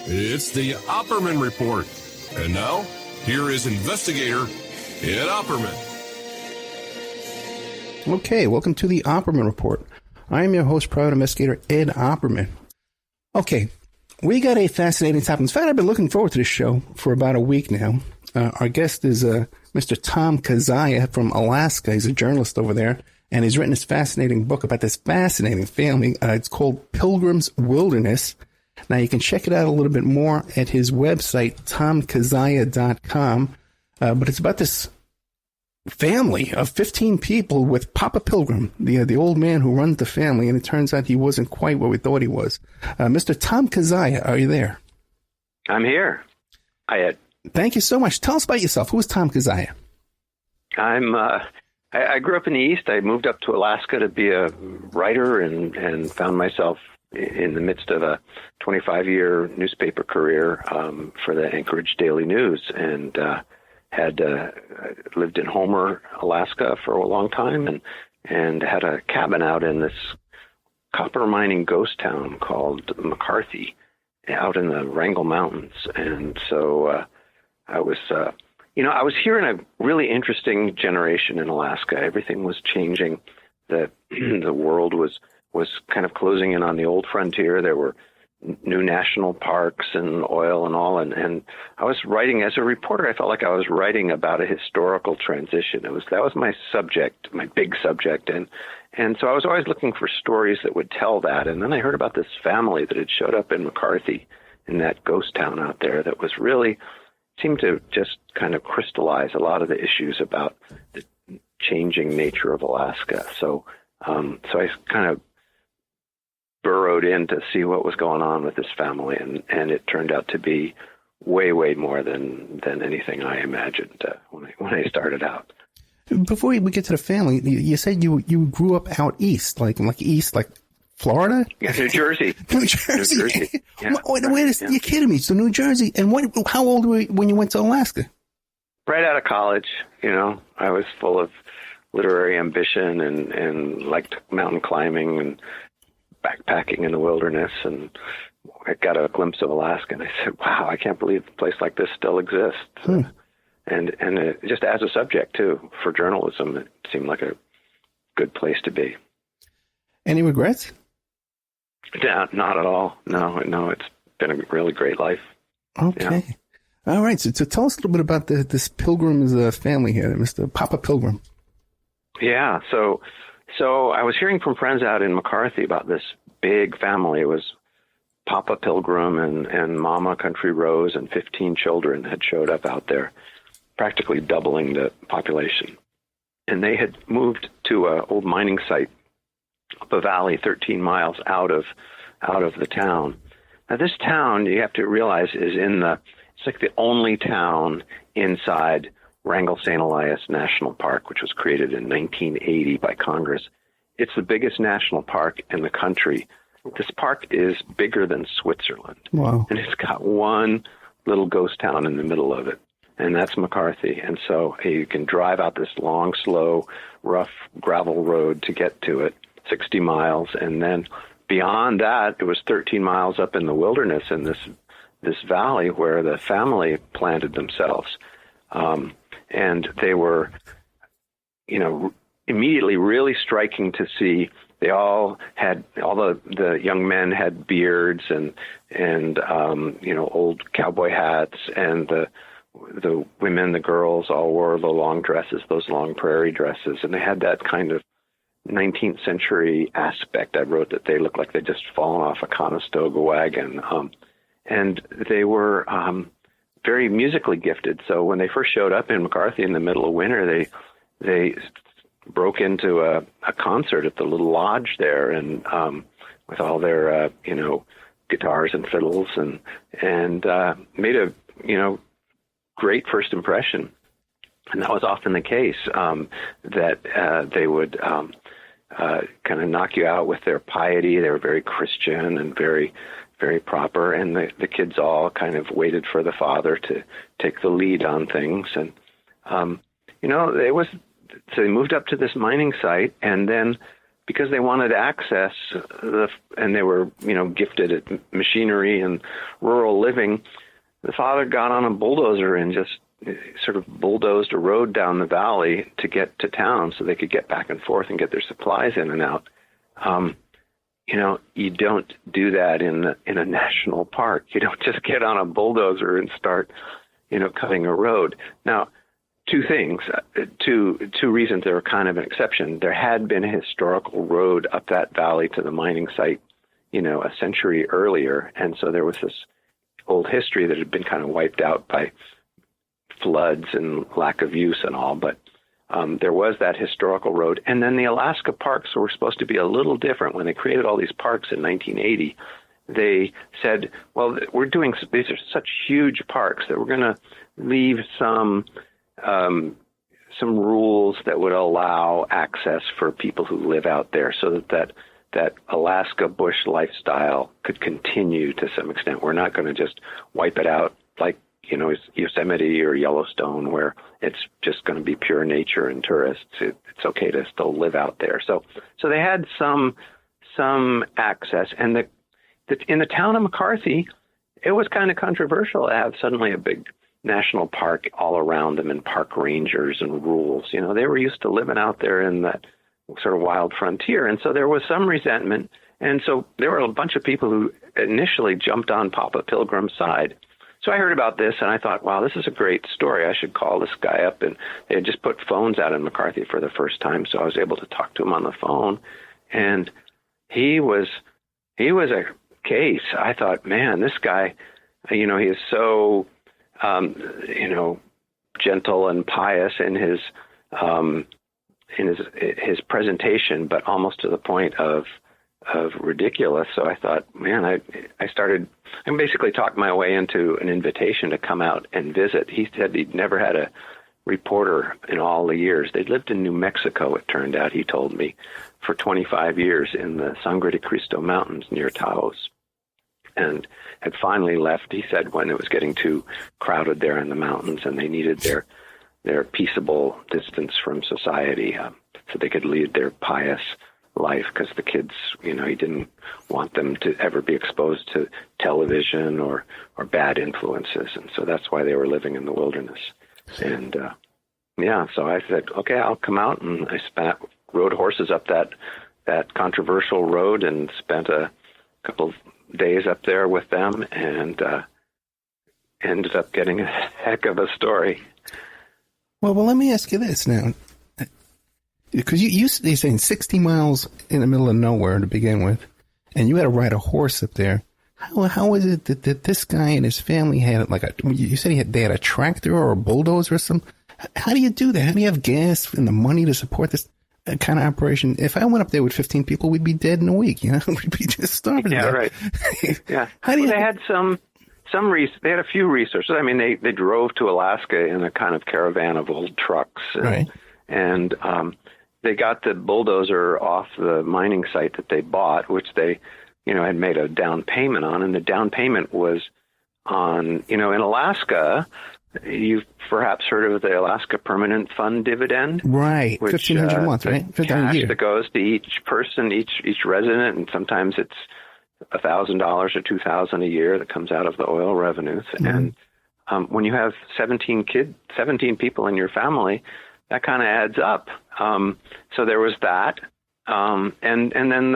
It's the Opperman Report. And now, here is investigator Ed Opperman. Okay, welcome to the Opperman Report. I am your host, private investigator Ed Opperman. Okay, we got a fascinating topic. In fact, I've been looking forward to this show for about a week now. Our guest is Mr. Tom Kizzia from Alaska. He's a journalist over there, and he's written this fascinating book about this fascinating family. It's called Pilgrim's Wilderness. Now, you can check it out a little bit more at his website, tomkizzia.com. But it's about this family of 15 people with Papa Pilgrim, the old man who runs the family, and it turns out he wasn't quite what we thought he was. Mr. Tom Kizzia, are you there? I'm here. Hi, Ed. Thank you so much. Tell us about yourself. Who is Tom Kizzia? I grew up in the East. I moved up to Alaska to be a writer and found myself in the midst of a 25-year newspaper career for the Anchorage Daily News, and had lived in Homer, Alaska for a long time, and had a cabin out in this copper mining ghost town called McCarthy out in the Wrangell Mountains. And so I was here in a really interesting generation in Alaska. Everything was changing. The world was kind of closing in on the old frontier. There were new national parks and oil and all. And I was writing, as a reporter, I felt like I was writing about a historical transition. That was my subject, my big subject. And so I was always looking for stories that would tell that. And then I heard about this family that had showed up in McCarthy, in that ghost town out there, that was really seemed to just kind of crystallize a lot of the issues about the changing nature of Alaska. So I kind of burrowed in to see what was going on with this family, and it turned out to be way, way more than anything I imagined when I started out. Before we get to the family, you said you grew up out east, like Florida? Yeah, New Jersey. New Jersey. Yeah, wait, you're kidding me. So New Jersey. And how old were you when you went to Alaska? Right out of college. I was full of literary ambition and liked mountain climbing and backpacking in the wilderness, and I got a glimpse of Alaska, and I said, wow, I can't believe a place like this still exists. And just as a subject, too, for journalism, it seemed like a good place to be. Any regrets? Yeah, not at all. No, it's been a really great life. Okay. Yeah. All right, so tell us a little bit about this Pilgrim's family here, Mr. Papa Pilgrim. Yeah, so I was hearing from friends out in McCarthy about this big family. It was Papa Pilgrim and Mama Country Rose and 15 children had showed up out there, practically doubling the population. And they had moved to an old mining site up a valley 13 miles out of the town. Now, this town, you have to realize, it's like the only town inside Wrangell St. Elias National Park, which was created in 1980 by Congress. It's the biggest national park in the country. This park is bigger than Switzerland. Wow. And it's got one little ghost town in the middle of it, and that's McCarthy. And so you can drive out this long, slow, rough gravel road to get to it, 60 miles. And then beyond that, it was 13 miles up in the wilderness in this valley where the family planted themselves. And they were, immediately really striking to see. They all the young men had beards and old cowboy hats, and the women, the girls, all wore the long dresses, those long prairie dresses, and they had that kind of 19th century aspect. I wrote that they looked like they'd just fallen off a Conestoga wagon, and they were very musically gifted. So when they first showed up in McCarthy in the middle of winter, they broke into a concert at the little lodge there, and with all their guitars and fiddles, and made a great first impression. And that was often the case, that they would kind of knock you out with their piety. They were very Christian and very, very proper, and the kids all kind of waited for the father to take the lead on things. And so they moved up to this mining site, and then because they wanted access, and they were, gifted at machinery and rural living. The father got on a bulldozer and just sort of bulldozed a road down the valley to get to town so they could get back and forth and get their supplies in and out. You don't do that in a national park. You don't just get on a bulldozer and start, cutting a road. Now, two things, two reasons they were kind of an exception. There had been a historical road up that valley to the mining site, a century earlier. And so there was this old history that had been kind of wiped out by floods and lack of use and all. But there was that historical road. And then the Alaska parks were supposed to be a little different. When they created all these parks in 1980, they said, well, these are such huge parks that we're going to leave some rules that would allow access for people who live out there so that Alaska bush lifestyle could continue to some extent. We're not going to just wipe it out like, Yosemite or Yellowstone, where it's just going to be pure nature and tourists. It's okay to still live out there. So they had some access, and in the town of McCarthy, it was kind of controversial to have suddenly a big national park all around them and park rangers and rules. They were used to living out there in that sort of wild frontier. And so there was some resentment. And so there were a bunch of people who initially jumped on Papa Pilgrim's side. So I heard about this and I thought, wow, this is a great story. I should call this guy up. And they had just put phones out in McCarthy for the first time. So I was able to talk to him on the phone. And he was a case. I thought, man, this guy, he is so, gentle and pious in his presentation, but almost to the point of ridiculous. So I thought, man, I basically talked my way into an invitation to come out and visit. He said he'd never had a reporter in all the years. They'd lived in New Mexico, it turned out, he told me, for 25 years in the Sangre de Cristo Mountains near Taos, and had finally left, he said, when it was getting too crowded there in the mountains and they needed their peaceable distance from society so they could lead their pious life, because the kids, he didn't want them to ever be exposed to television or bad influences. And so that's why they were living in the wilderness. And, so I said, okay, I'll come out. And I rode horses up that controversial road and spent a couple of days up there with them, and ended up getting a heck of a story. Well, let me ask you this now. Because you're saying 60 miles in the middle of nowhere to begin with, and you had to ride a horse up there. How is it that this guy and his family had you said they had a tractor or a bulldozer or something? How do you do that? How do you have gas and the money to support this kind of operation? If I went up there with 15 people, we'd be dead in a week. We'd be just starving. Yeah, right. Yeah. They had they had a few resources. I mean, they drove to Alaska in a kind of caravan of old trucks, and they got the bulldozer off the mining site that they bought, which they, had made a down payment on. And the down payment was on, in Alaska, you've perhaps heard of the Alaska Permanent Fund dividend. Right. Which, $1,500 a month, right? Cash that goes to each person, each resident. And sometimes it's $1,000 or $2,000 a year that comes out of the oil revenues. Mm-hmm. And when you have 17 people in your family, that kind of adds up. So there was that. And then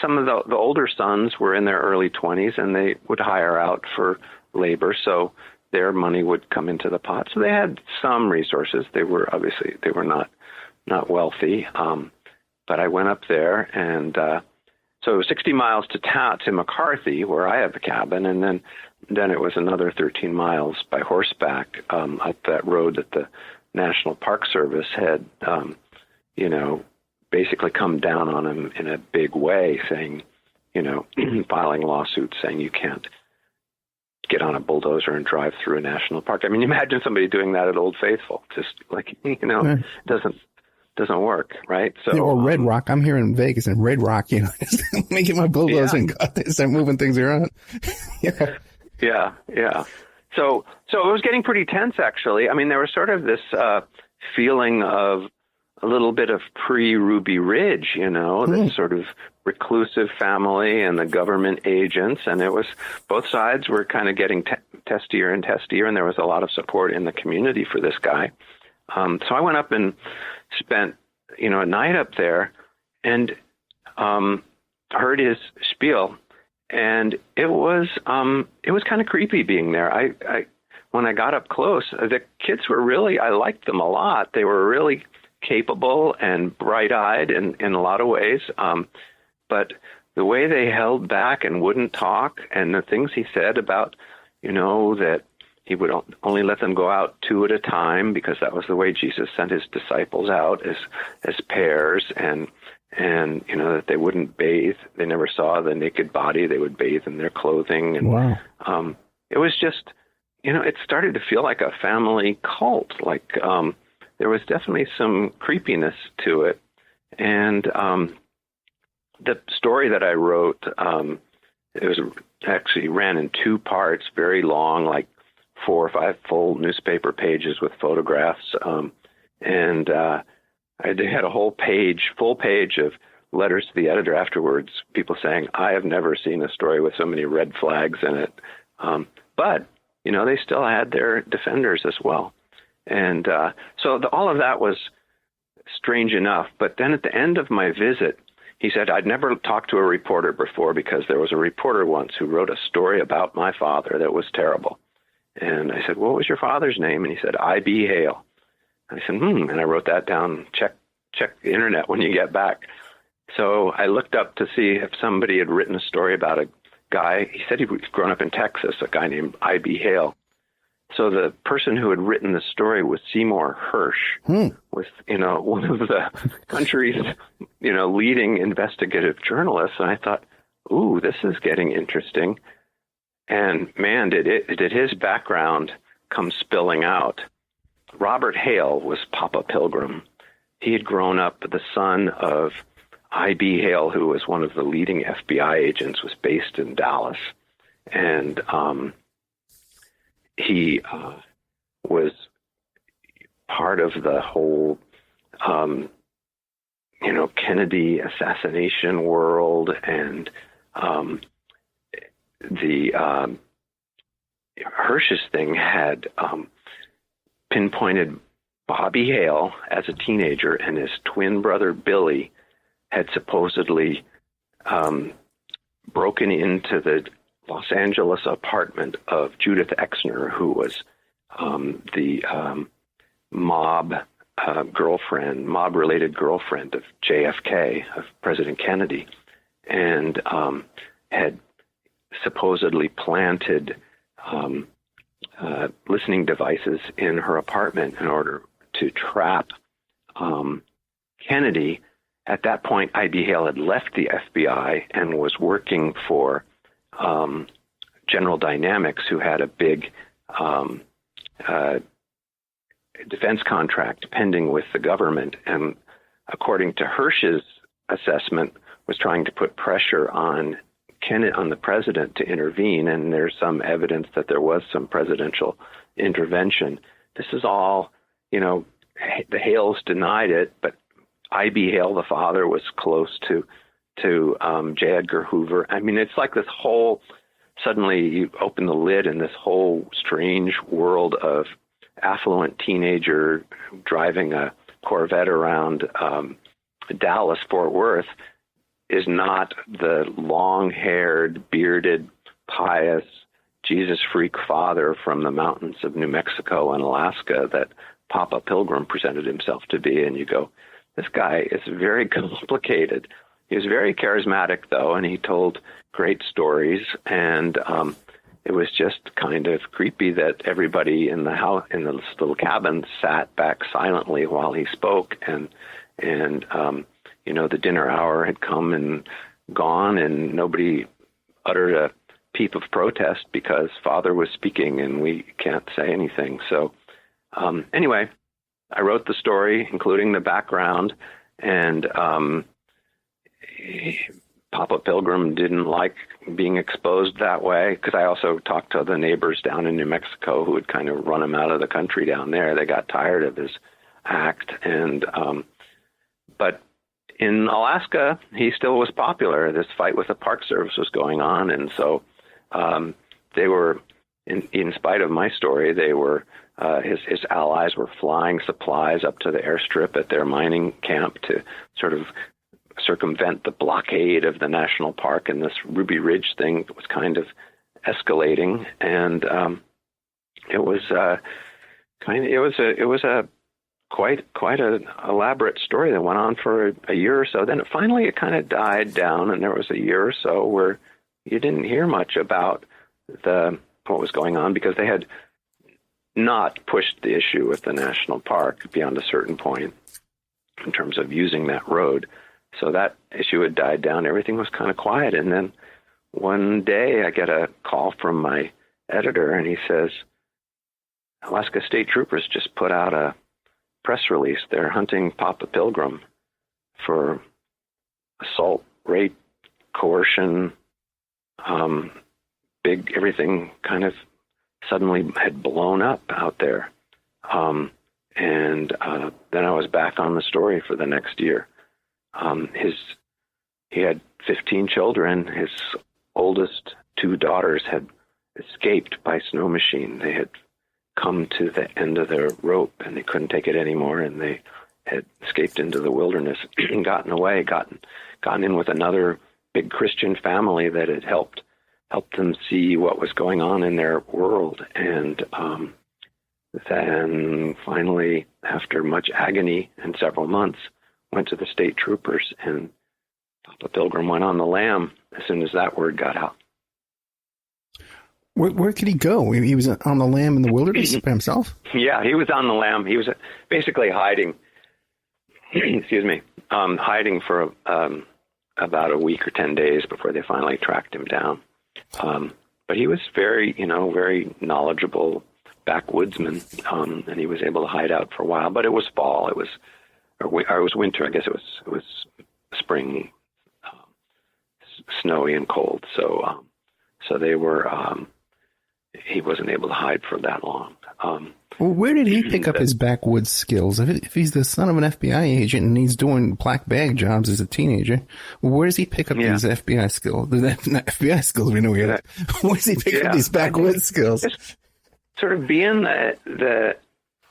some of the older sons were in their early 20s, and they would hire out for labor. So their money would come into the pot. So they had some resources. They were not wealthy. But I went up there, and so it was 60 miles to McCarthy, where I have a cabin, and then it was another 13 miles by horseback up that road that the National Park Service had, basically come down on him in a big way, saying, filing lawsuits saying you can't get on a bulldozer and drive through a national park. I mean, imagine somebody doing that at Old Faithful. Just doesn't work, right? So, or Red Rock. I'm here in Vegas, and Red Rock, let me get my bulldozer and start moving things around. Yeah. So it was getting pretty tense, actually. I mean, there was sort of this feeling of a little bit of pre-Ruby Ridge, that sort of reclusive family and the government agents. And it was, both sides were kind of getting testier and testier, and there was a lot of support in the community for this guy. So I went up and spent, a night up there and heard his spiel. And it was kind of creepy being there. When I got up close, the kids were really, I liked them a lot. They were really capable and bright-eyed in a lot of ways. But the way they held back and wouldn't talk, and the things he said about, that he would only let them go out two at a time, because that was the way Jesus sent his disciples out as pairs, and that they wouldn't bathe. They never saw the naked body. They would bathe in their clothing. And wow. It was just, it started to feel like a family cult. Like there was definitely some creepiness to it. And the story that I wrote, it was actually ran in two parts, very long, like 4 or 5 full newspaper pages with photographs. And I had a full page of letters to the editor afterwards, people saying, I have never seen a story with so many red flags in it. But, they still had their defenders as well. And so all of that was strange enough. But then at the end of my visit, he said, I'd never talked to a reporter before, because there was a reporter once who wrote a story about my father that was terrible. And I said, what was your father's name? And he said, I.B. Hale. I said, and I wrote that down. Check the internet when you get back. So I looked up to see if somebody had written a story about a guy. He said he'd grown up in Texas, a guy named I.B. Hale. So the person who had written the story was Seymour Hersh, was, one of the country's, leading investigative journalists. And I thought, ooh, this is getting interesting. And man, did his background come spilling out. Robert Hale was Papa Pilgrim. He had grown up the son of I.B. Hale, who was one of the leading FBI agents, was based in Dallas. And he was part of the whole, Kennedy assassination world. And the Hersh's thing had pinpointed Bobby Hale as a teenager, and his twin brother Billy had supposedly broken into the Los Angeles apartment of Judith Exner, who was the mob-related girlfriend of JFK, of President Kennedy, and had supposedly planted listening devices in her apartment in order to trap Kennedy. At that point, I.B. Hale had left the FBI and was working for General Dynamics, who had a big defense contract pending with the government, and according to Hersh's assessment, was trying to put pressure on the president to intervene, and there's some evidence that there was some presidential intervention. This is all, the Hales denied it, but I.B. Hale, the father, was close to J. Edgar Hoover. I mean, it's like this whole, suddenly you open the lid and this whole strange world of affluent teenager driving a Corvette around Dallas, Fort Worth, is not the long-haired, bearded, pious, Jesus freak father from the mountains of New Mexico and Alaska that Papa Pilgrim presented himself to be. And you go, this guy is very complicated. He was very charismatic, though, and he told great stories. And it was just kind of creepy that everybody in the house, in this little cabin, sat back silently while he spoke. And the dinner hour had come and gone, and nobody uttered a peep of protest because Father was speaking and we can't say anything. So anyway, I wrote the story, including the background, and Papa Pilgrim didn't like being exposed that way, because I also talked to the neighbors down in New Mexico who would kind of run him out of the country down there. They got tired of his act, and But in Alaska, he still was popular. This fight with the Park Service was going on, and so they were, in spite of my story, they were his allies were flying supplies up to the airstrip at their mining camp to sort of circumvent the blockade of the national park, and this Ruby Ridge thing was kind of escalating, and it was quite an elaborate story that went on for a year or so. Then it kind of died down, and there was a year or so where you didn't hear much about what was going on, because they had not pushed the issue with the national park beyond a certain point in terms of using that road. So that issue had died down. Everything was kind of quiet. And then one day I get a call from my editor, and he says, Alaska State Troopers just put out a press release. They're hunting Papa Pilgrim for assault, rape, coercion. Everything kind of suddenly had blown up out there. And then I was back on the story for the next year. He had 15 children. His oldest 2 daughters had escaped by snow machine. They had come to the end of their rope, and they couldn't take it anymore, and they had escaped into the wilderness and gotten away, gotten in with another big Christian family that had helped them see what was going on in their world. And then finally, after much agony and several months, went to the state troopers, and Papa Pilgrim went on the lam as soon as that word got out. Where could he go? He was on the lam in the wilderness by himself? Yeah, he was on the lam. He was basically hiding. Excuse me, hiding for about a week or 10 days before they finally tracked him down. But he was very knowledgeable backwoodsman, and he was able to hide out for a while. But it was fall. It was winter. I guess it was spring, snowy and cold. So they were. He wasn't able to hide for that long. Well, where did he pick up his backwoods skills? If he's the son of an FBI agent and he's doing black bag jobs as a teenager, where does he pick up these FBI skills? Not FBI skills, we know he had. Where does he pick up these backwoods skills? Just sort of being the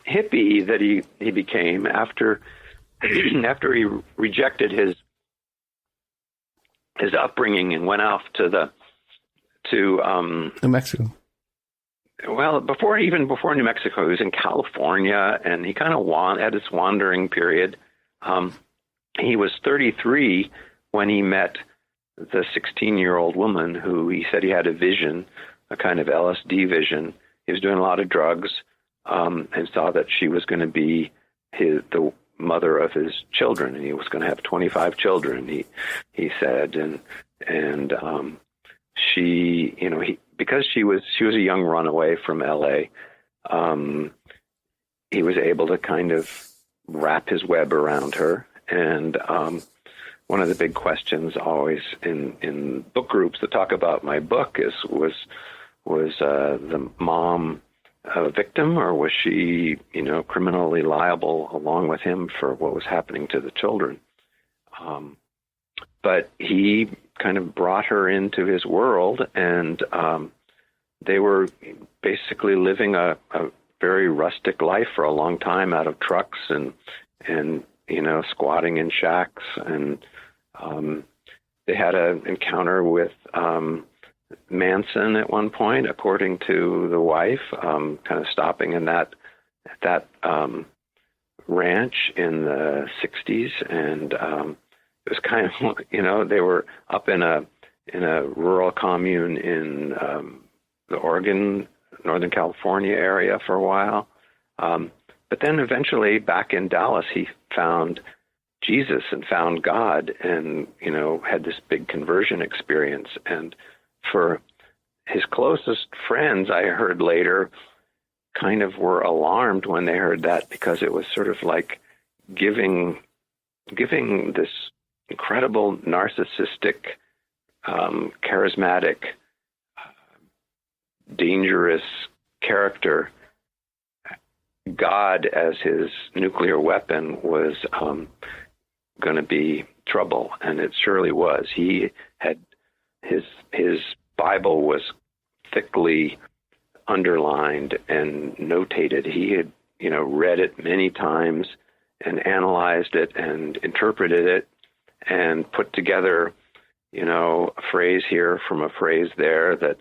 hippie that he became after he rejected his upbringing and went off to New Mexico. Well, before New Mexico, he was in California, and he kind of had this wandering period. He was 33 when he met the 16-year-old woman who he said he had a vision, a kind of LSD vision. He was doing a lot of drugs, and saw that she was going to be the mother of his children, and he was going to have 25 children. He said, and she, because she was a young runaway from L.A., he was able to kind of wrap his web around her. And one of the big questions always in book groups that talk about my book was the mom a victim, or was she, criminally liable along with him for what was happening to the children? But he kind of brought her into his world, and they were basically living a very rustic life for a long time out of trucks and squatting in shacks. And they had an encounter with Manson at one point, according to the wife, kind of stopping in that ranch in the 60s, and it was kind of, they were up in a rural commune in the Oregon, Northern California area for a while. But then eventually back in Dallas, he found Jesus and found God, and, had this big conversion experience. And for his closest friends, I heard later, kind of were alarmed when they heard that, because it was sort of like giving this incredible narcissistic, charismatic, dangerous character God as his nuclear weapon was going to be trouble, and it surely was. He had his Bible was thickly underlined and notated. He had, read it many times and analyzed it and interpreted it and put together, a phrase here from a phrase there that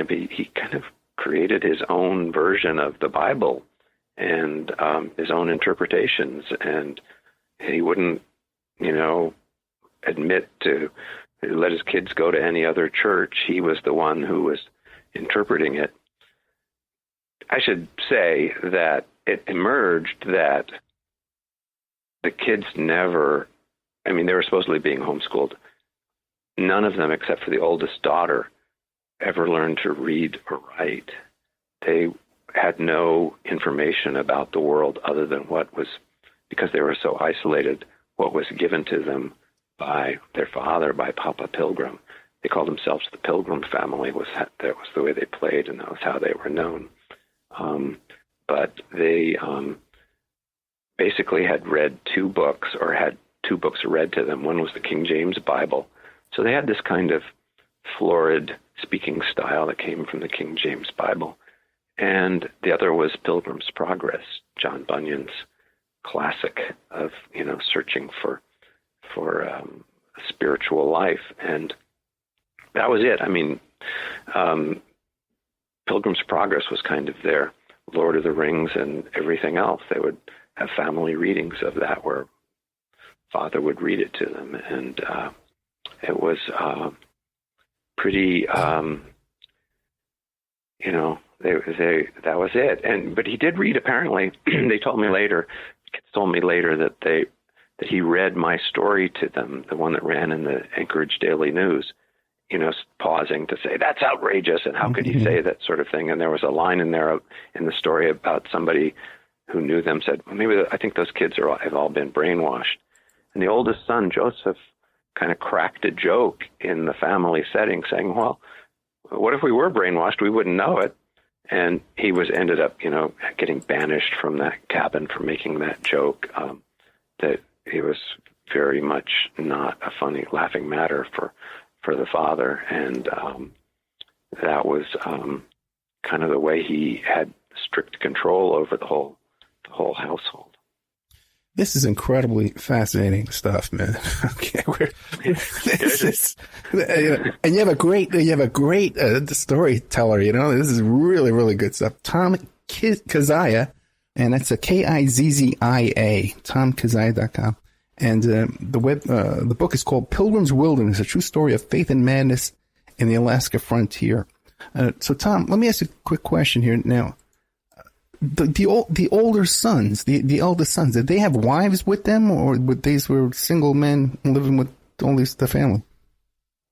he kind of created his own version of the Bible and his own interpretations. And he wouldn't, admit to let his kids go to any other church. He was the one who was interpreting it. I should say that it emerged that the kids they were supposedly being homeschooled. None of them, except for the oldest daughter, ever learned to read or write. They had no information about the world other than because they were so isolated, what was given to them by their father, by Papa Pilgrim. They called themselves the Pilgrim Family. That was the way they played, and that was how they were known. But they basically had read two books, or had two books read to them. One was the King James Bible. So they had this kind of florid speaking style that came from the King James Bible. And the other was Pilgrim's Progress, John Bunyan's classic of, searching for a spiritual life. And that was it. Pilgrim's Progress was kind of their Lord of the Rings and everything else. They would have family readings of that where Father would read it to them. And it was pretty, that was it. But he did read, apparently. Kids told me later that he read my story to them, the one that ran in the Anchorage Daily News, pausing to say, that's outrageous, and how could he say that sort of thing? And there was a line in there in the story about somebody who knew them said, well, I think those kids have all been brainwashed. And the oldest son, Joseph, kind of cracked a joke in the family setting saying, well, what if we were brainwashed? We wouldn't know it. And he ended up, getting banished from that cabin for making that joke. That it was very much not a funny, laughing matter for the father. And that was kind of the way he had strict control over the whole household. This is incredibly fascinating stuff, man. Okay, and you have a great storyteller. This is really, really good stuff. Tom Kizzia, and that's a Kizzia. TomKizzia.com, and the book is called Pilgrim's Wilderness: A True Story of Faith and Madness in the Alaska Frontier. So, Tom, let me ask you a quick question here now. The older sons, the eldest sons, did they have wives with them, or these were single men living with only the family?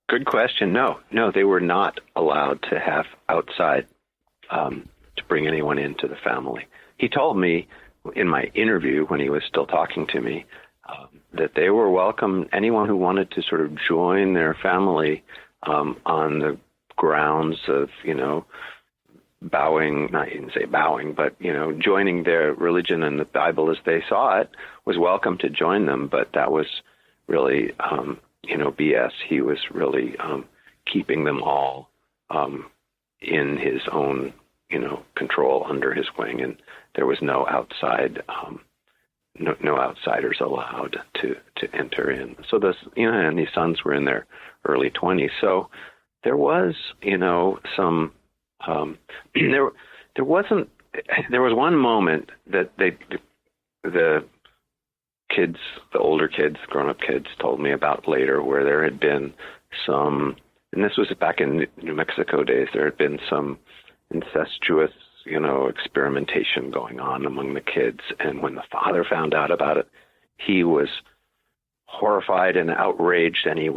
Good question. No, they were not allowed to have outside to bring anyone into the family. He told me in my interview when he was still talking to me that they were welcome, anyone who wanted to sort of join their family on the grounds of, bowing, not even say bowing, but, joining their religion and the Bible as they saw it, was welcome to join them. But that was really, BS. He was really keeping them all in his own, control under his wing. And there was no outside, no outsiders allowed to enter in. So and these sons were in their early 20s. So there was, some, there was one moment that the kids, the older kids, grown-up kids, told me about later, where there had been some, and this was back in New Mexico days, there had been some incestuous, experimentation going on among the kids. And when the father found out about it, he was horrified and outraged, and he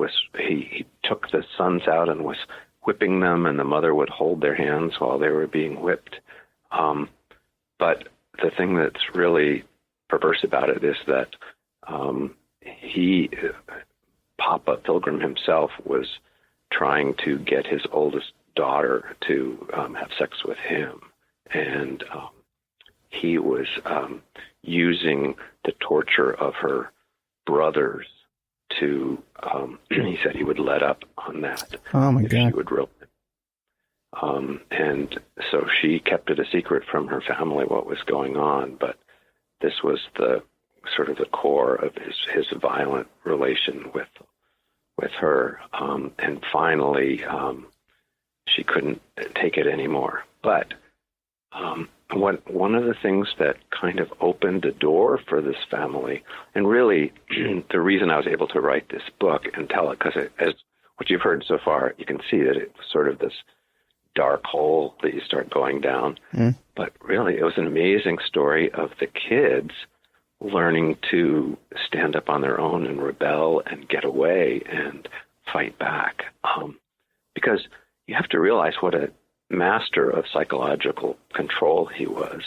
took the sons out and was whipping them, and the mother would hold their hands while they were being whipped. But the thing that's really perverse about it is that Papa Pilgrim himself was trying to get his oldest daughter to have sex with him. And he was using the torture of her brothers to, he said he would let up on that. Oh, my if God. She would and so she kept it a secret from her family what was going on, but this was the sort of the core of his violent relation with her. And finally, she couldn't take it anymore. But one of the things that kind of opened the door for this family, and really the reason I was able to write this book and tell it, because as what you've heard so far, you can see that it was sort of this dark hole that you start going down. But really, it was an amazing story of the kids learning to stand up on their own and rebel and get away and fight back. Because you have to realize what a master of psychological control he was.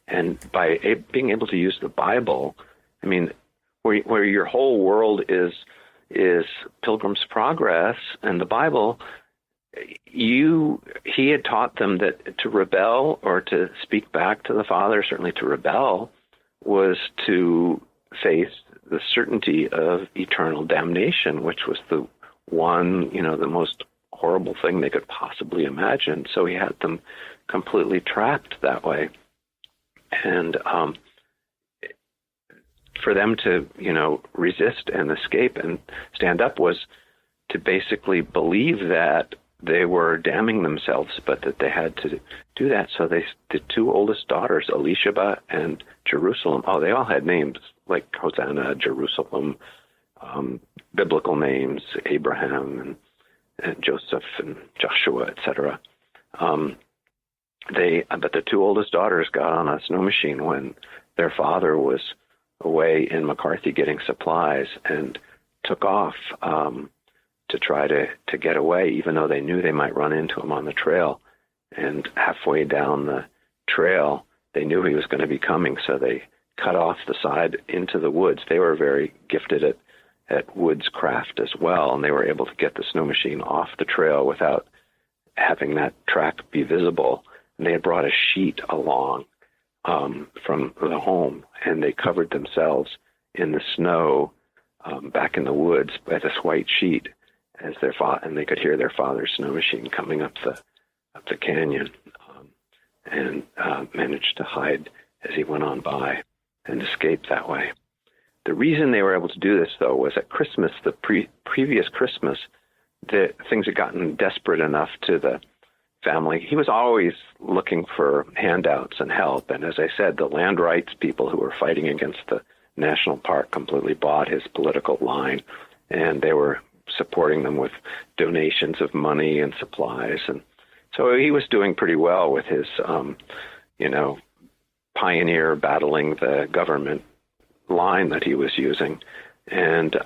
And by being able to use the Bible, I mean, where your whole world is Pilgrim's Progress and the Bible, he had taught them that to rebel or to speak back to the Father, certainly to rebel, was to face the certainty of eternal damnation, which was the one, the most horrible thing they could possibly imagine. So he had them completely trapped that way. And for them to, resist and escape and stand up was to basically believe that they were damning themselves, but that they had to do that. So the two oldest daughters, Elisheba and Jerusalem, they all had names like Hosanna, Jerusalem, biblical names, Abraham and Joseph and Joshua, etc. But the two oldest daughters got on a snow machine when their father was away in McCarthy getting supplies and took off to try to get away, even though they knew they might run into him on the trail. And halfway down the trail, they knew he was going to be coming, so they cut off the side into the woods. They were very gifted at woods craft as well, and they were able to get the snow machine off the trail without having that track be visible. And they had brought a sheet along from the home, and they covered themselves in the snow back in the woods by this white sheet, as and they could hear their father's snow machine coming up the canyon, and managed to hide as he went on by and escape that way. The reason they were able to do this, though, was at Christmas, the previous Christmas, things had gotten desperate enough to the family. He was always looking for handouts and help, and as I said, the land rights people who were fighting against the national park completely bought his political line, and they were supporting them with donations of money and supplies. And so he was doing pretty well with his, pioneer battling the government line that he was using. And,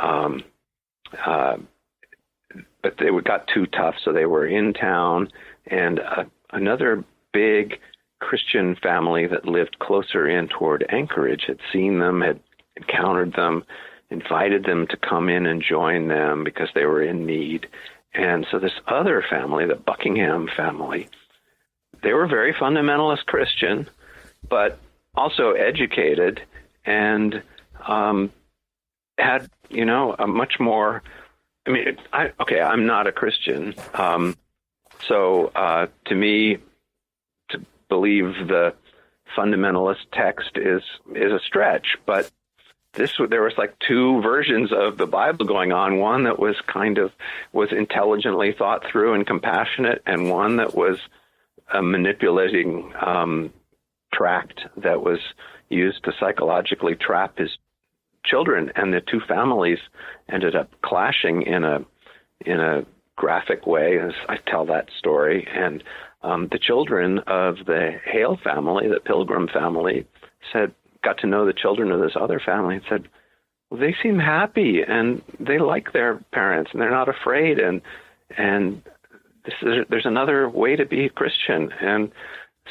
but they got too tough, so they were in town, and another big Christian family that lived closer in toward Anchorage had seen them, had encountered them, invited them to come in and join them because they were in need. And so this other family, the Buckingham family, they were very fundamentalist Christian, but also educated and had, a much more, I'm not a Christian. So to me, to believe the fundamentalist text is a stretch, but there was like two versions of the Bible going on, one that was was intelligently thought through and compassionate, and one that was a manipulating tract that was used to psychologically trap his children. And the two families ended up clashing in a graphic way, as I tell that story. And the children of the Hale family, the Pilgrim family, got to know the children of this other family and said, well, they seem happy and they like their parents and they're not afraid. And there's another way to be a Christian. And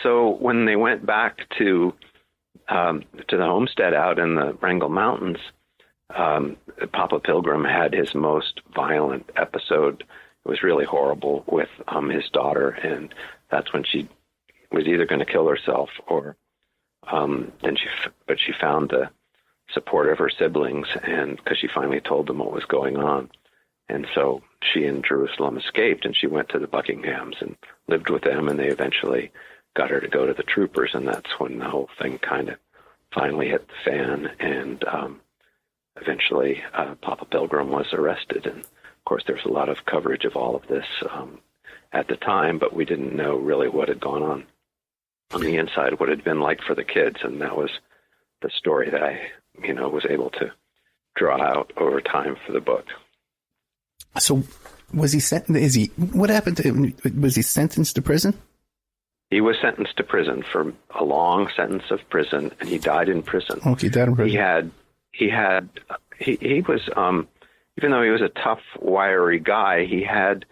so when they went back to the homestead out in the Wrangell Mountains, Papa Pilgrim had his most violent episode. It was really horrible with his daughter, and that's when she was either going to kill herself or but she found support of her siblings, and because she finally told them what was going on. And so she and Jerusalem escaped, and she went to the Buckinghams and lived with them, and they eventually got her to go to the troopers, and that's when the whole thing kind of finally hit the fan, and eventually Papa Pilgrim was arrested. And of course there's a lot of coverage of all of this at the time, but we didn't know really what had gone on the inside, what it had been like for the kids, and that was the story that I, was able to draw out over time for the book. So was he sentenced? What happened to him? Was he sentenced to prison? He was sentenced to prison for a long sentence of prison, and he died in prison. Okay, died in prison. He was, even though he was a tough, wiry guy, he had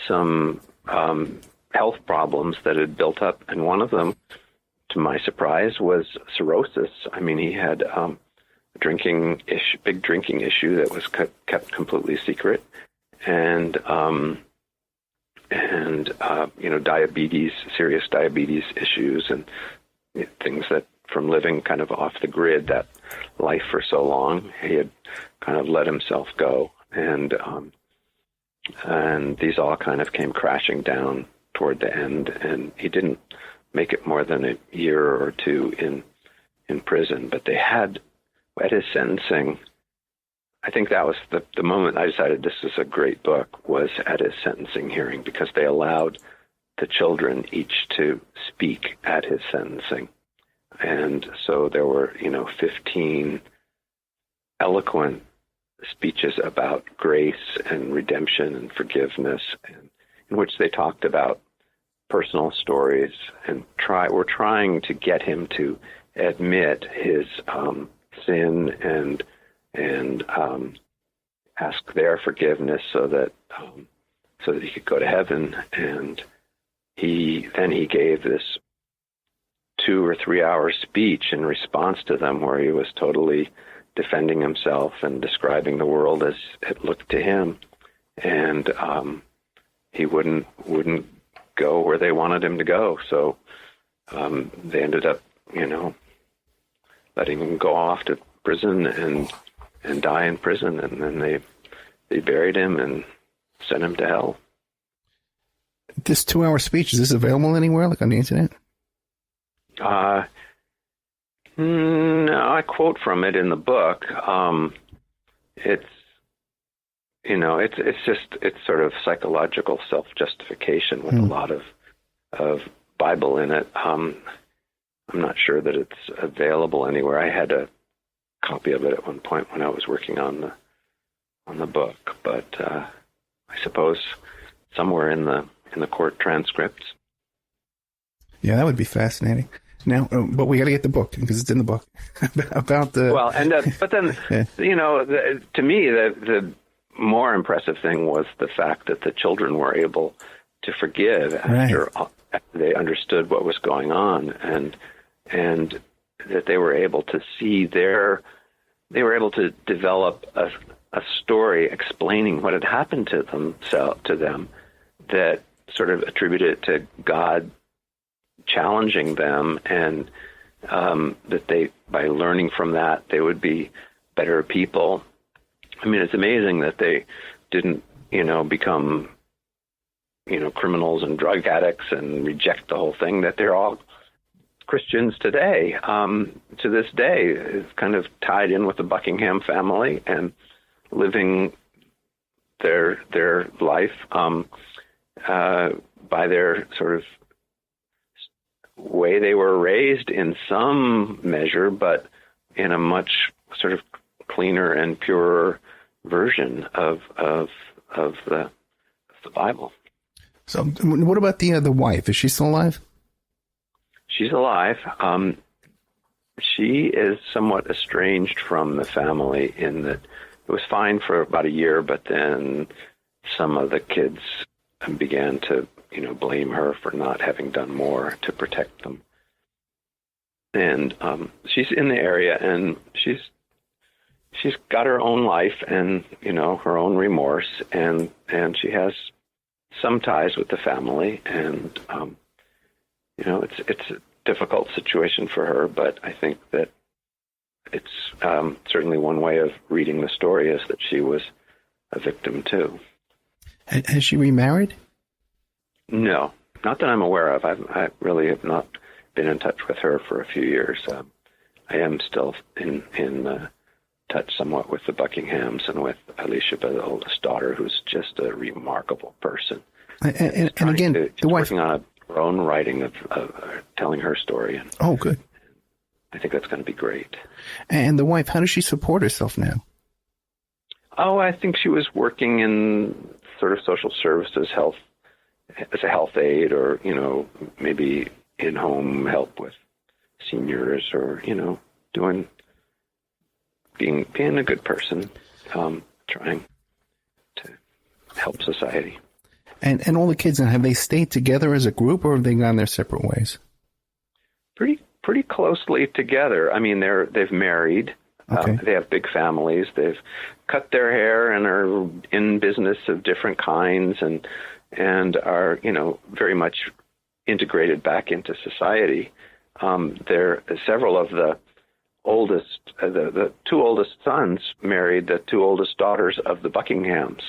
some health problems that had built up, and one of them, to my surprise, was cirrhosis. I mean, he had a big drinking issue that was kept completely secret, and diabetes, serious diabetes issues, and things that from living kind of off the grid, that life for so long, he had kind of let himself go, and these all kind of came crashing down toward the end, and he didn't make it more than a year or two in prison. But they had, at his sentencing, I think that was the moment I decided this was a great book, was at his sentencing hearing, because they allowed the children each to speak at his sentencing. And so there were, 15 eloquent speeches about grace and redemption and forgiveness, and in which they talked about personal stories and were trying to get him to admit his sin and ask their forgiveness so that he could go to heaven. And he gave this 2 or 3 hour speech in response to them, where he was totally defending himself and describing the world as it looked to him, and he wouldn't go where they wanted him to go. So they ended up, letting him go off to prison and die in prison, and then they buried him and sent him to hell. This 2 hour speech, is this available anywhere, like on the internet? No, I quote from it in the book. It's sort of psychological self-justification with a lot of Bible in it. I'm not sure that it's available anywhere. I had a copy of it at one point when I was working on the book, but I suppose somewhere in the court transcripts. Yeah, that would be fascinating. Now, but we got to get the book, because it's in the book about the. Well, and but then yeah. To me, the more impressive thing was the fact that the children were able to forgive after they understood what was going on, and that they were able to see they were able to develop a story explaining what had happened to them that sort of attributed it to God challenging them, and that they, by learning from that, they would be better people. I mean, it's amazing that they didn't, become, criminals and drug addicts and reject the whole thing, that they're all Christians today. To this day, it's kind of tied in with the Buckingham family and living their life by their sort of way they were raised in some measure, but in a much sort of cleaner and purer version of the Bible. So, what about the wife? Is she still alive? She's alive. She is somewhat estranged from the family in that it was fine for about a year, but then some of the kids began to blame her for not having done more to protect them. And she's in the area, and she's got her own life and, her own remorse, and she has some ties with the family, and, it's a difficult situation for her, but I think that it's certainly one way of reading the story is that she was a victim too. Has she remarried? No, not that I'm aware of. I really have not been in touch with her for a few years. I am still in touch somewhat with the Buckinghams and with Alicia, the oldest daughter, who's just a remarkable person. And again, the wife working on her own writing of telling her story. And oh, good. I think that's going to be great. And the wife, how does she support herself now? Oh, I think she was working in sort of social services, health, as a health aide, or, you know, maybe in-home help with seniors, or, you know, being a good person, trying to help society. And all the kids, have they stayed together as a group, or have they gone their separate ways? Pretty closely together. I mean, they've married. Okay. They have big families. They've cut their hair and are in business of different kinds, and are, you know, very much integrated back into society. There several of the oldest, the two oldest sons married the two oldest daughters of the Buckinghams.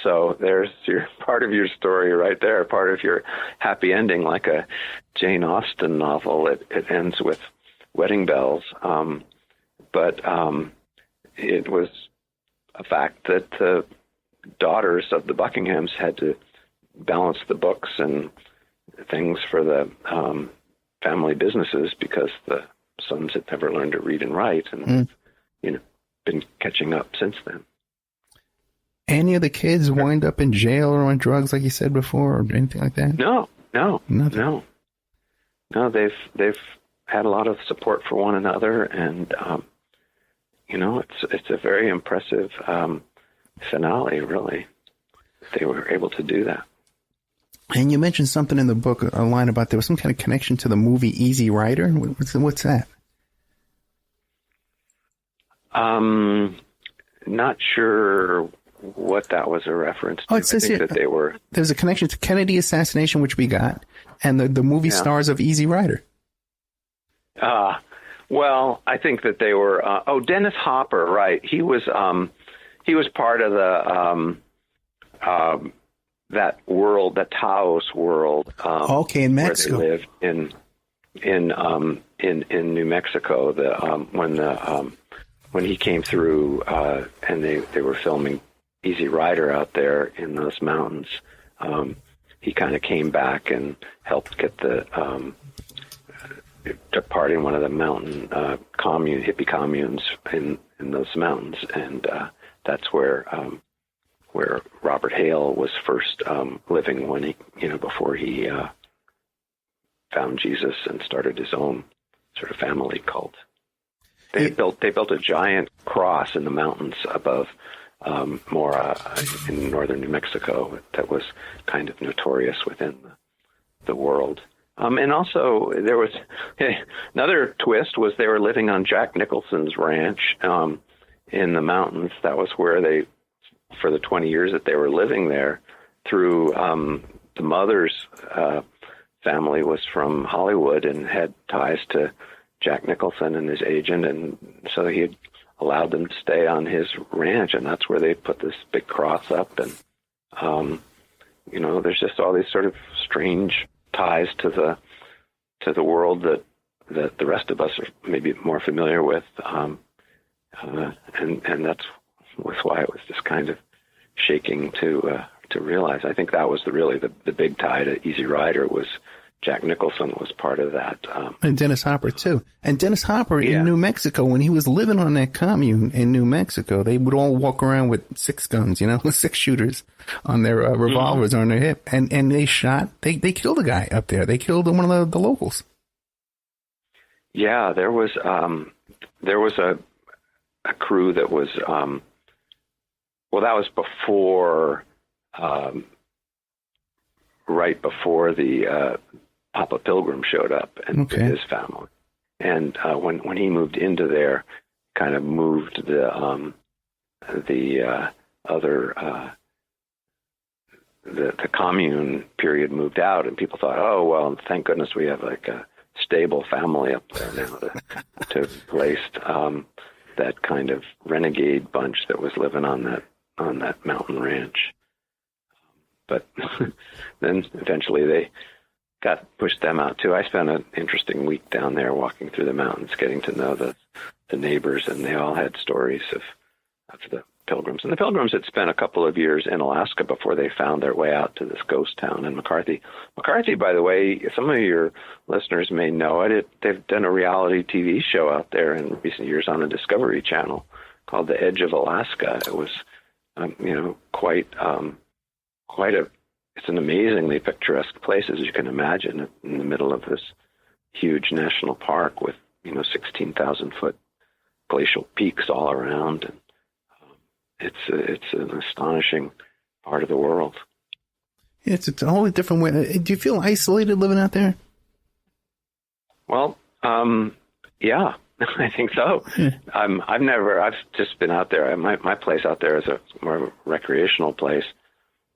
So there's your part of your story right there, part of your happy ending, like a Jane Austen novel. It ends with wedding bells. But it was a fact that the daughters of the Buckinghams had to balance the books and things for the family businesses because the sons had never learned to read and write, and you know, been catching up since then. Any of the kids wind up in jail or on drugs, like you said before, or anything like that? No. Nothing. No, they've had a lot of support for one another, and you know, it's a very impressive finale, really. They were able to do that. And you mentioned something in the book, a line about there was some kind of connection to the movie Easy Rider. What's that? Not sure what that was a reference to. Oh, it says here, that they were... There's a connection to Kennedy assassination, which we got, and the movie stars of Easy Rider. Well, I think that they were... Dennis Hopper, right. He was part of the... that world, the Taos world. Okay, in Mexico. Where they lived in New Mexico. When he came through, and they were filming Easy Rider out there in those mountains, he kind of came back and helped get took part in one of the mountain hippie communes in those mountains, and that's where Robert Hale was first living when he, before he found Jesus and started his own sort of family cult. They built a giant cross in the mountains above Mora in northern New Mexico that was kind of notorious within the world. And also there was another twist was they were living on Jack Nicholson's ranch in the mountains. That was where they, for the 20 years that they were living there, through the mother's family was from Hollywood and had ties to Jack Nicholson and his agent, and so he had allowed them to stay on his ranch, and that's where they put this big cross up. And there's just all these sort of strange ties to the world that the rest of us are maybe more familiar with, and that's why it was just kind of shaking to realize. I think that was really the big tie to Easy Rider was Jack Nicholson was part of that. And Dennis Hopper, too. And Dennis Hopper in New Mexico, when he was living on that commune in New Mexico, they would all walk around with 6 guns, 6 shooters on their revolvers on their hip. And they killed a guy up there. They killed one of the locals. Yeah, there was a crew that was, that was before, right before the Papa Pilgrim showed up and his family. And when he moved into there, kind of moved the commune period moved out, and people thought, oh, well, thank goodness we have like a unstable family up there now to replace that kind of renegade bunch that was living on that mountain ranch. But then eventually they pushed them out too. I spent an interesting week down there walking through the mountains, getting to know the neighbors, and they all had stories of the Pilgrims. And the Pilgrims had spent a couple of years in Alaska before they found their way out to this ghost town in McCarthy. McCarthy, by the way, some of your listeners may know it. They've done a reality TV show out there in recent years on the Discovery Channel called The Edge of Alaska. It was, it's an amazingly picturesque place, as you can imagine, in the middle of this huge national park with, 16,000-foot glacial peaks all around. And it's an astonishing part of the world. Yeah, it's a whole different way. Do you feel isolated living out there? Well, yeah, I think so. I've just been out there. My place out there is more of a recreational place.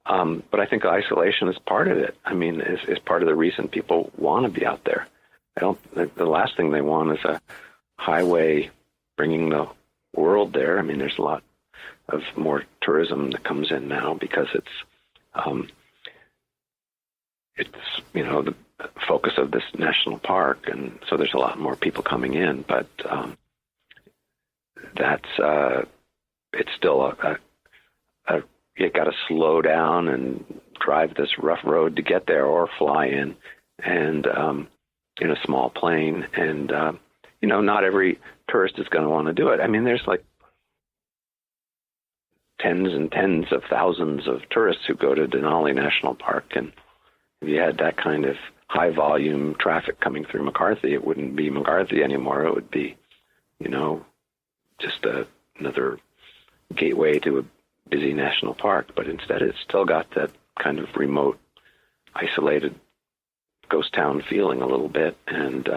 But I think isolation is part of it. I mean, is part of the reason people want to be out there. The last thing they want is a highway bringing the world there. I mean, there's a lot of more tourism that comes in now because it's the focus of this national park, and so there's a lot more people coming in. But it's still you got to slow down and drive this rough road to get there, or fly in and in a small plane. And not every tourist is going to want to do it. I mean, there's like tens and tens of thousands of tourists who go to Denali National Park, and if you had that kind of high volume traffic coming through McCarthy, it wouldn't be McCarthy anymore. It would be, just another gateway to a busy national park. But instead, it's still got that kind of remote, isolated ghost town feeling a little bit, and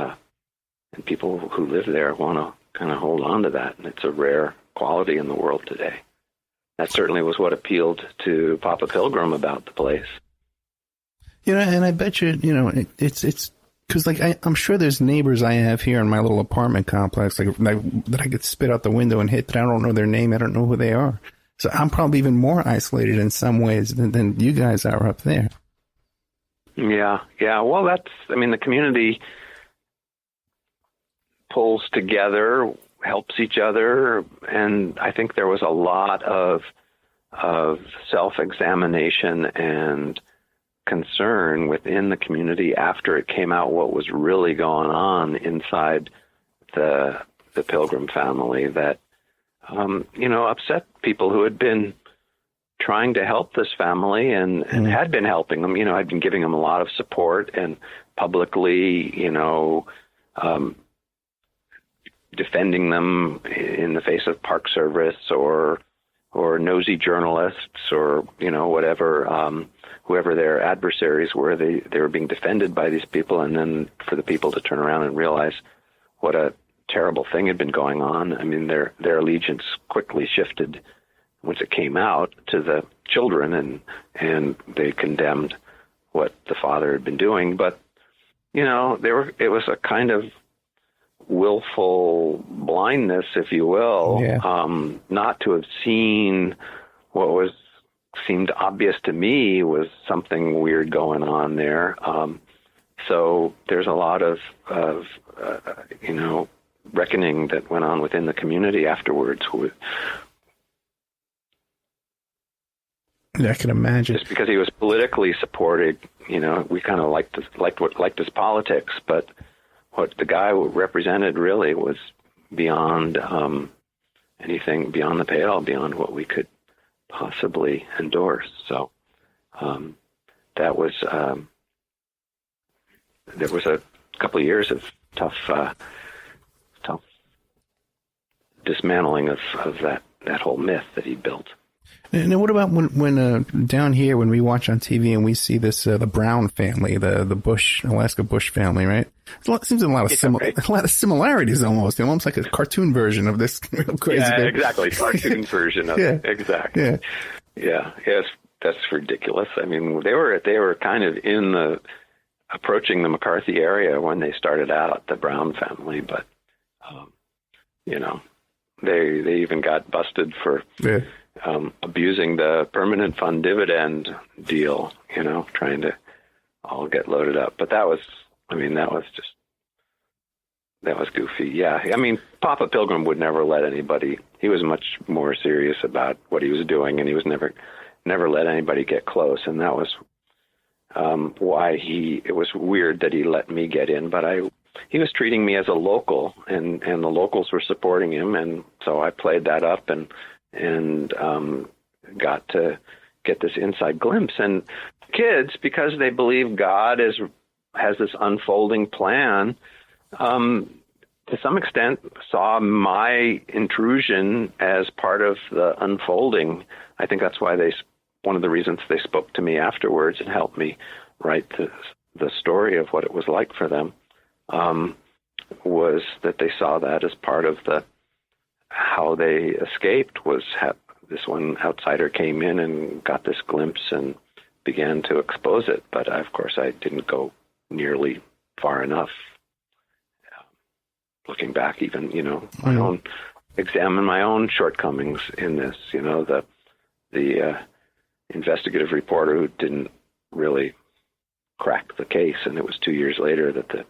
people who live there want to kind of hold on to that, and it's a rare quality in the world today. That certainly was what appealed to Papa Pilgrim about the place. And I bet you, it's because I'm sure there's neighbors I have here in my little apartment complex that I could spit out the window and hit, but I don't know their name. I don't know who they are. So I'm probably even more isolated in some ways than you guys are up there. Yeah. Well, the community pulls together, helps each other, and I think there was a lot of self-examination and concern within the community after it came out what was really going on inside the Pilgrim family that upset people who had been trying to help this family and had been helping them. I'd been giving them a lot of support and publicly, defending them in the face of Park Service or nosy journalists or, whatever, whoever their adversaries were, they were being defended by these people. And then for the people to turn around and realize what a terrible thing had been going on. I mean, their allegiance quickly shifted once it came out to the children, and they condemned what the father had been doing. But, it was a kind of willful blindness, if you will, not to have seen what seemed obvious to me was something weird going on there. So there's a lot of reckoning that went on within the community afterwards. I can imagine. Just because he was politically supported, we kind of liked his politics, but what the guy represented really was beyond anything, beyond the pale, beyond what we could possibly endorse. So that was there was a couple of years of tough dismantling of that whole myth that he built. And what about when down here when we watch on TV and we see this the Brown family, the Alaska Bush family, right? It seems a lot of similarities almost. Almost like a cartoon version of this real crazy. Yeah, thing. Exactly. Cartoon version of it. Exactly. Yeah. Yes, that's ridiculous. I mean, they were kind of in approaching the McCarthy area when they started out, the Brown family, but they even got busted for abusing the permanent fund dividend deal, trying to all get loaded up. But that was goofy. Yeah. I mean, Papa Pilgrim would never let anybody, he was much more serious about what he was doing, and he was never let anybody get close. And that was why it was weird that he let me get in, but he was treating me as a local, and the locals were supporting him. And so I played that up and got to get this inside glimpse. And kids, because they believe God has this unfolding plan, to some extent saw my intrusion as part of the unfolding. I think that's why one of the reasons they spoke to me afterwards and helped me write the story of what it was like for them, was that they saw that as part of how they escaped, was this one outsider came in and got this glimpse and began to expose it. But of course I didn't go nearly far enough. Looking back, even, examine my own shortcomings in this, the investigative reporter who didn't really crack the case. And it was 2 years later that the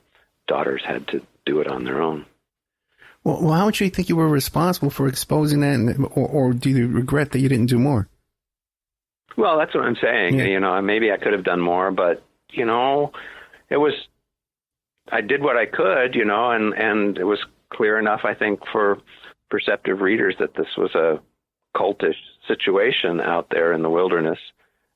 daughters had to do it on their own. Well, how much do you think you were responsible for exposing that, or do you regret that you didn't do more? Well, that's what I'm saying. Yeah. Maybe I could have done more, but, I did what I could, and it was clear enough, I think, for perceptive readers that this was a cultish situation out there in the wilderness.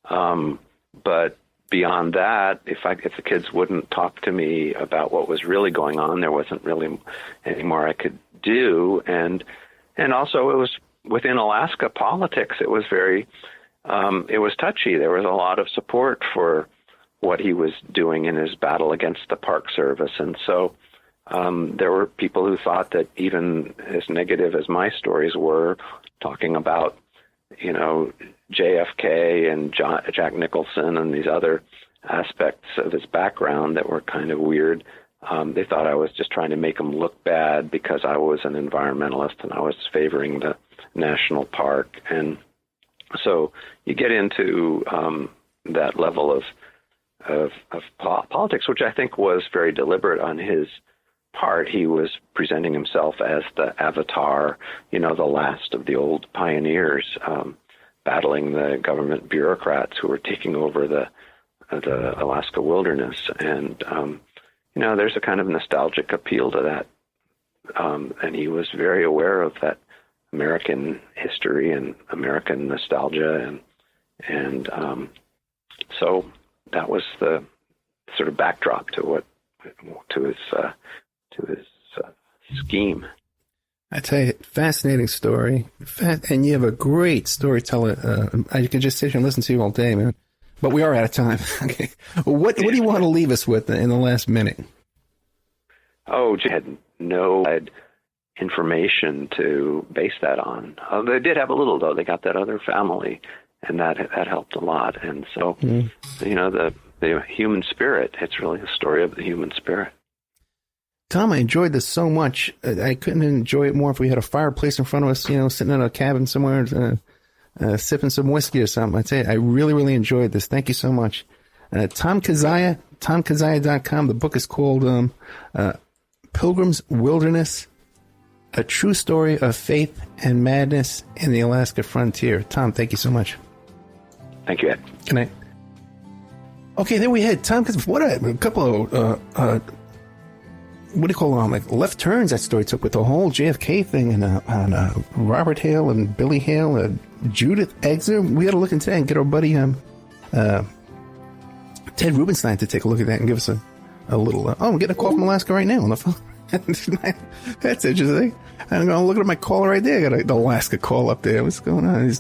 But beyond that, if the kids wouldn't talk to me about what was really going on, there wasn't really any more I could do. And also it was within Alaska politics. It was very, it was touchy. There was a lot of support for what he was doing in his battle against the Park Service. And so there were people who thought that even as negative as my stories were, talking about, JFK and Jack Nicholson and these other aspects of his background that were kind of weird, they thought I was just trying to make him look bad because I was an environmentalist and I was favoring the national park. And so you get into that level of politics, which I think was very deliberate on his part. He was presenting himself as the avatar, the last of the old pioneers, battling the government bureaucrats who were taking over the Alaska wilderness. And, there's a kind of nostalgic appeal to that. And he was very aware of that American history and American nostalgia. And so that was the sort of backdrop to his scheme. I tell you, fascinating story. And you have a great storyteller. I could just sit here and listen to you all day, man. But we are out of time. Okay. What do you want to leave us with in the last minute? Oh, I had no information to base that on. They did have a little, though. They got that other family, and that helped a lot. And so, the human spirit, it's really a story of the human spirit. Tom, I enjoyed this so much. I couldn't enjoy it more if we had a fireplace in front of us, sitting in a cabin somewhere, sipping some whiskey or something. I tell you, I really, really enjoyed this. Thank you so much. Tom Kizzia, tomkizzia.com. The book is called Pilgrim's Wilderness, A True Story of Faith and Madness in the Alaska Frontier. Tom, thank you so much. Thank you, Ed. Good night. Okay, there we had Tom. What a couple of what do you call them? Like left turns that story took with the whole JFK thing and Robert Hale and Billy Hale and Judith Exner. We got to look into that and get our buddy Ted Rubenstein to take a look at that and give us a little. I'm getting a call from Alaska right now on the phone. That's interesting. I'm going to look at my caller right there. I got an Alaska call up there. What's going on?